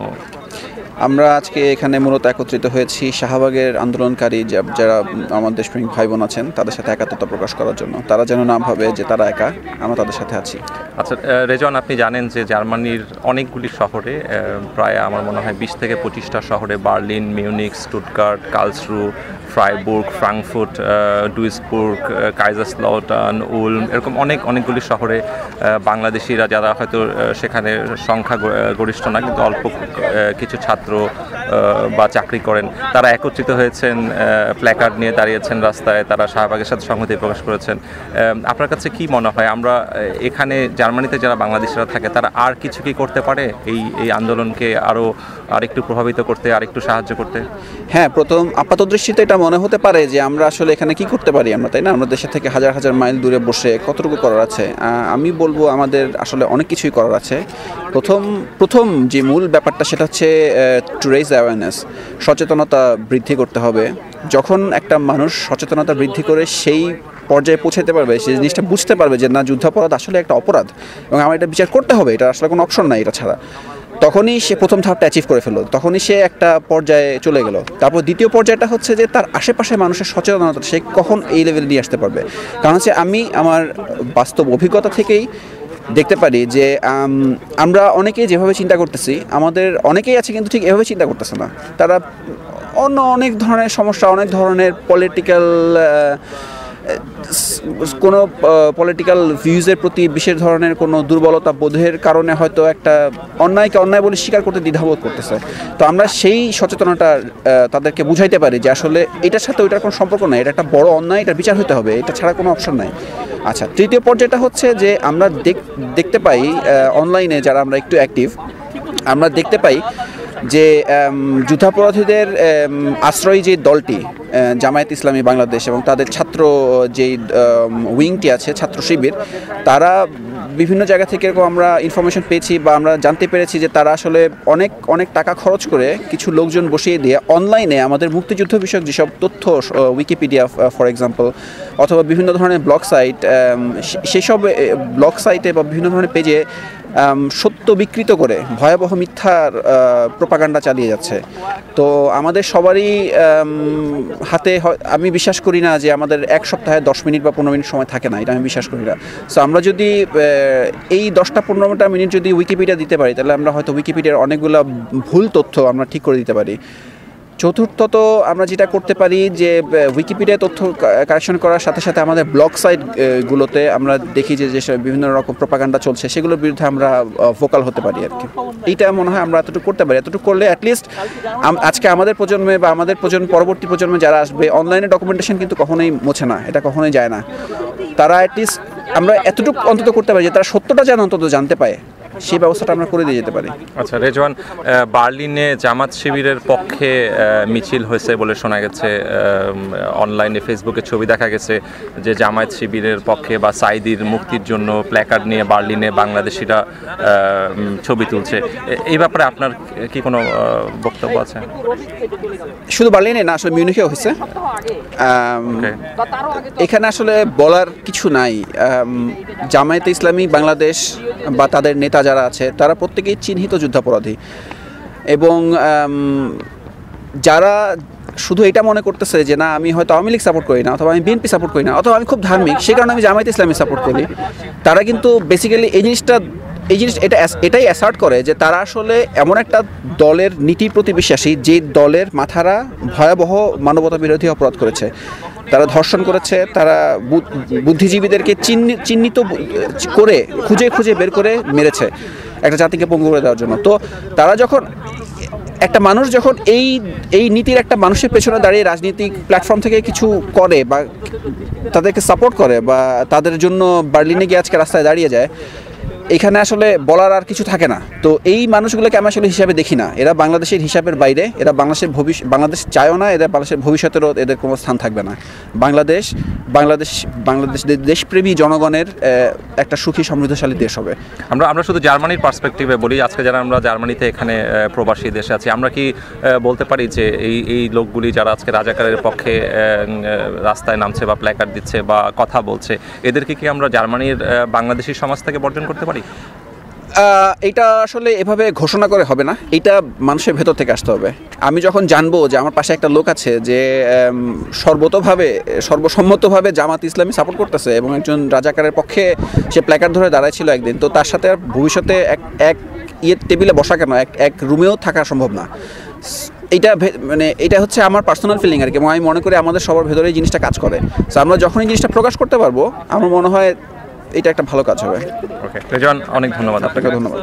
R: আমরা আজকে এখানে মূলত একত্রিত হয়েছি শাহবাগের আন্দোলনকারী যারা আমার দেশপ্রেমিক ভাই বোন আছেন তাদের সাথে একাত্মতা প্রকাশ করার জন্য। তারা যেন না ভাবে যে তারা একা, আমরা তাদের সাথে আছি।
A: আচ্ছা রেজওয়ান, আপনি জানেন যে জার্মানির অনেকগুলি শহরে, প্রায় আমার মনে হয় 20 থেকে 25টা শহরে, Berlin, Munich, Stuttgart, কার্লসরু, Freiburg, Frankfurt, ডুইসবুর্গ, কাইজারস্লাউটার্ন, উলম, এরকম অনেকগুলি শহরে বাংলাদেশিরা যারা হয়তো সেখানে সংখ্যা গরিষ্ঠ না, কিন্তু অল্প কিছু ছাত্র বা চাকরি করেন, তারা একত্রিত হয়েছেন, প্ল্যাকার্ড নিয়ে দাঁড়িয়েছেন রাস্তায়, তারা শাহবাগের সাথে সংহতি প্রকাশ করেছেন। আপনার কাছে কি মনে হয়, আমরা এখানে জার্মানিতে যারা বাংলাদেশিরা থাকে তারা আর কিছু কি করতে পারে এই আন্দোলনকে আরেকটু প্রভাবিত করতে, আরেকটু সাহায্য করতে?
R: হ্যাঁ, প্রথম আপাত দৃষ্টিতে এটা মনে হতে পারে যে আমরা আসলে এখানে কি করতে পারি আমরা, তাই না? আমরা দেশের থেকে হাজার হাজার মাইল দূরে বসে কতটুকু করার আছে? আমি বলবো আমাদের আসলে অনেক কিছুই করার আছে। প্রথম যে মূল ব্যাপারটা সেটা হচ্ছে টু রেইজ অ্যাওয়ারনেস, সচেতনতা বৃদ্ধি করতে হবে। যখন একটা মানুষ সচেতনতা বৃদ্ধি করে সেই পর্যায়ে পৌঁছাতে পারবে, সেই জিনিসটা বুঝতে পারবে যে না, যুদ্ধাপরাধ আসলে একটা অপরাধ এবং আমার এটা বিচার করতে হবে, এটা আসলে কোনো অপশন নাই এটা ছাড়া, তখনই সে প্রথম ধাপটা অ্যাচিভ করে ফেললো, তখনই সে একটা পর্যায়ে চলে গেল। তারপর দ্বিতীয় পর্যায়টা হচ্ছে যে তার আশেপাশে মানুষের সচেতনতা সে কখন এই লেভেলে নিয়ে আসতে পারবে। কারণ হচ্ছে আমি আমার বাস্তব অভিজ্ঞতা থেকেই দেখতে পারি যে আমরা অনেকেই যেভাবে চিন্তা করতেছি, আমাদের অনেকেই আছে কিন্তু ঠিক এভাবে চিন্তা করতেছে না। তারা অনেক ধরনের সমস্যা, অনেক ধরনের কোনো পলিটিক্যাল ভিউজের প্রতি বিশেষ ধরনের কোনো দুর্বলতা বোধের কারণে হয়তো একটা অন্যায়কে অন্যায় বলে স্বীকার করতে দ্বিধাবোধ করতেছে। তো আমরা সেই সচেতনতা তাদেরকে বুঝাইতে পারি যে আসলে এটার সাথে ওইটার কোনো সম্পর্ক নাই, এটা একটা বড় অন্যায়, এটার বিচার হতে হবে, এটা ছাড়া কোনো অপশন নাই। আচ্ছা, তৃতীয় পর্যায়টা হচ্ছে যে আমরা দেখতে পাই অনলাইনে যারা আমরা একটু অ্যাক্টিভ, আমরা দেখতে পাই যে যুদ্ধাপরাধীদের আশ্রয়ী যে দলটি জামায়াত ইসলামী বাংলাদেশ এবং তাদের ছাত্র যেই উইংটি আছে, ছাত্র শিবির, তারা বিভিন্ন জায়গা থেকে এরকম আমরা ইনফরমেশন পেয়েছি বা আমরা জানতে পেরেছি যে তারা আসলে অনেক টাকা খরচ করে কিছু লোকজন বসিয়ে দিয়ে অনলাইনে আমাদের মুক্তিযুদ্ধ বিষয়ক যেসব তথ্য, উইকিপিডিয়া ফর এক্সাম্পল, অথবা বিভিন্ন ধরনের ব্লগ সাইট, সেসব ব্লগ সাইটে বা বিভিন্ন ধরনের পেজে সত্য বিকৃত করে ভয়াবহ মিথ্যার প্রোপাগান্ডা চালিয়ে যাচ্ছে। তো আমাদের সবারই হাতে, আমি বিশ্বাস করি না যে আমাদের এক সপ্তাহে 10 মিনিট বা 15 মিনিট সময় থাকে না, এটা আমি বিশ্বাস করি না। সো আমরা যদি এই 10-15 মিনিট যদি উইকিপিডিয়া দিতে পারি, তাহলে আমরা হয়তো উইকিপিডিয়ার অনেকগুলো ভুল তথ্য আমরা ঠিক করে দিতে পারি। চতুর্থত আমরা যেটা করতে পারি যে উইকিপিডিয়া তথ্য কারেকশন করার সাথে সাথে আমাদের ব্লগ সাইটগুলোতে আমরা দেখি যে যেসব বিভিন্ন রকম প্রোপাগান্ডা চলছে সেগুলোর বিরুদ্ধে আমরা ভোকাল হতে পারি আর কি। এইটা মনে হয় আমরা এতটুকু করতে পারি। এতটুকু করলে অ্যাটলিস্ট আজকে আমাদের প্রজন্মে বা আমাদের পরবর্তী প্রজন্মে যারা আসবে, অনলাইনে ডকুমেন্টেশন কিন্তু কখনোই মোছে না, এটা কখনোই যায় না। তারা অ্যাটলিস্ট আমরা এতটুকু অন্তত করতে পারি যে তারা সত্যটা যেন অন্তত জানতে পায়, সেই ব্যবস্থাটা আমরা করে দিয়ে যেতে পারি।
A: আচ্ছা রেজওয়ান, বার্লিনে জামাত শিবিরের পক্ষে মিছিল হয়েছে বলে শোনা গেছে, অনলাইনে ফেসবুকে ছবি দেখা গেছে যে জামায়াত শিবিরের পক্ষে বা সাইদির মুক্তির জন্য প্ল্যাকার্ড নিয়ে বার্লিনে বাংলাদেশিরা ছবি তুলছে। এই ব্যাপারে আপনার কি কোনো বক্তব্য আছে?
R: শুধু বার্লিনে না, আসলে মিউনিখেও হয়েছে। এখানে আসলে বলার কিছু নাই। জামায়াতে ইসলামী বাংলাদেশ বা তাদের নেতা যারা আছে তারা প্রত্যেকেই চিহ্নিত যুদ্ধাপরাধী, এবং যারা শুধু এটা মনে করতেছে যে না আমি হয়তো আওয়ামী লীগ সাপোর্ট করি না, অথবা আমি বিএনপি সাপোর্ট করি না, অথবা আমি খুব ধার্মিক সেই কারণে আমি জামায়াতে ইসলামী সাপোর্ট করি, তারা কিন্তু বেসিক্যালি এই জিনিস এটাই অ্যাসার্ট করে যে তারা আসলে এমন একটা দলের নীতির প্রতি বিশ্বাসী যে দলের মাথারা ভয়াবহ মানবতা বিরোধী অপরাধ করেছে। তারা ধর্ষণ করেছে, তারা বুদ্ধিজীবীদেরকে চিহ্নিত করে খুঁজে বের করে মেরেছে একটা জাতিকে পঙ্গু করে দেওয়ার জন্য। তো তারা যখন একটা মানুষ যখন এই নীতির একটা মানুষের পেছনে দাঁড়িয়ে রাজনৈতিক প্ল্যাটফর্ম থেকে কিছু করে বা তাদেরকে সাপোর্ট করে বা তাদের জন্য বার্লিনে গিয়ে আজকে রাস্তায় দাঁড়িয়ে যায়, এখানে আসলে বলার আর কিছু থাকে না। তো এই মানুষগুলোকে আমি আসলে হিসাবে দেখি না, এরা বাংলাদেশের হিসাবের বাইরে, এরা বাংলাদেশ চায়ও না, এদের বাংলাদেশের ভবিষ্যতেরও এদের কোনো স্থান থাকবে না। বাংলাদেশ দেশপ্রেমী জনগণের একটা সুখী সমৃদ্ধশালী দেশ হবে।
A: আমরা শুধু জার্মানির পার্সপেক্টিভে বলি, আজকে যারা আমরা জার্মানিতে এখানে প্রবাসী দেশে আছি, আমরা কি বলতে পারি যে এই লোকগুলি যারা আজকে রাজাকারের পক্ষে রাস্তায় নামছে বা প্ল্যাকার্ড দিচ্ছে বা কথা বলছে, এদেরকে কি আমরা জার্মানির বাংলাদেশি সমাজ থেকে বর্জন করতে পারি?
R: এটা আসলে এভাবে ঘোষণা করে হবে না, এটা মানুষের ভেতর থেকে আসতে হবে। আমি যখন জানবো যে আমার পাশে একটা লোক আছে যে সর্বসম্মতভাবে জামাত ইসলামী সাপোর্ট করতেছে এবং একজন রাজাকারের পক্ষে সে প্ল্যাকার্ড ধরে দাঁড়াইছিল একদিন, তো তার সাথে আর ভবিষ্যতে এক টেবিলে বসা কেন, এক রুমেও থাকা সম্ভব না। এটা হচ্ছে আমার পার্সোনাল ফিলিং আর কি, এবং আমি মনে করি আমাদের সবার ভেতরে এই জিনিসটা কাজ করে। সো আমরা যখন এই জিনিসটা প্রকাশ করতে পারবো, আমার মনে হয় এটা একটা ভালো কাজ হবে।
A: ওকে রেজওয়ান, অনেক ধন্যবাদ।
R: আপনাকে ধন্যবাদ।